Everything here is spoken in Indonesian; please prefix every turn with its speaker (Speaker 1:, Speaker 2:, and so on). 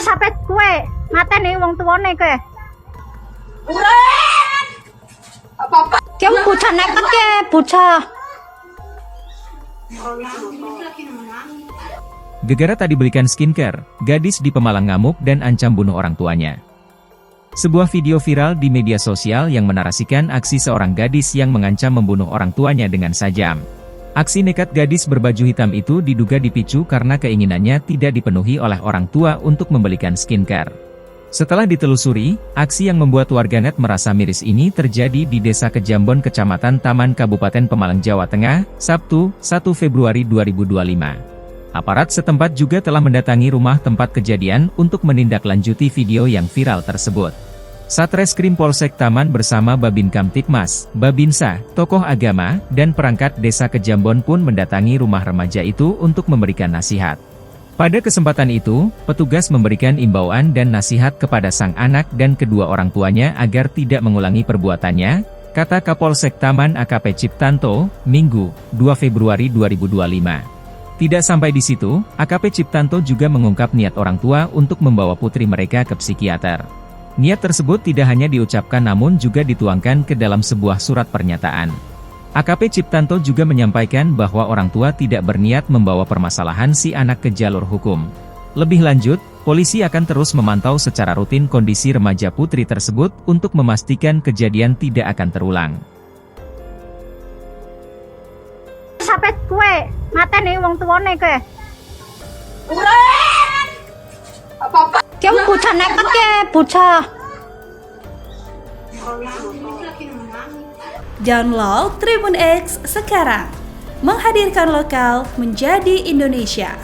Speaker 1: Sampai kue mateni wong tuane kowe.
Speaker 2: Apa-apa.
Speaker 1: Kamu bocah nekat ke, bocah.
Speaker 3: Gegara tak dibelikan skincare, gadis di Pemalang ngamuk dan ancam bunuh orang tuanya. Sebuah video viral di media sosial yang menarasikan aksi seorang gadis yang mengancam membunuh orang tuanya dengan sajam. Aksi nekat gadis berbaju hitam itu diduga dipicu karena keinginannya tidak dipenuhi oleh orang tua untuk membelikan skincare. Setelah ditelusuri, aksi yang membuat warganet merasa miris ini terjadi di Desa Kejambon, Kecamatan Taman, Kabupaten Pemalang, Jawa Tengah, Sabtu, 1 Februari 2025. Aparat setempat juga telah mendatangi rumah tempat kejadian untuk menindaklanjuti video yang viral tersebut. Satreskrim Polsek Taman bersama Babin Kamtipmas, Babinsa, tokoh agama, dan perangkat Desa Kejambon pun mendatangi rumah remaja itu untuk memberikan nasihat. Pada kesempatan itu, petugas memberikan imbauan dan nasihat kepada sang anak dan kedua orang tuanya agar tidak mengulangi perbuatannya, kata Kapolsek Taman AKP Ciptanto, Minggu, 2 Februari 2025. Tidak sampai di situ, AKP Ciptanto juga mengungkap niat orang tua untuk membawa putri mereka ke psikiater. Niat tersebut tidak hanya diucapkan namun juga dituangkan ke dalam sebuah surat pernyataan. AKP Ciptanto juga menyampaikan bahwa orang tua tidak berniat membawa permasalahan si anak ke jalur hukum. Lebih lanjut, polisi akan terus memantau secara rutin kondisi remaja putri tersebut untuk memastikan kejadian tidak akan terulang.
Speaker 1: Sampai kue mateni wong tuane kowe.
Speaker 2: Apa-apa.
Speaker 1: Kamu bocah nekat ke, bocah.
Speaker 4: Download Tribun X sekarang, menghadirkan lokal menjadi Indonesia.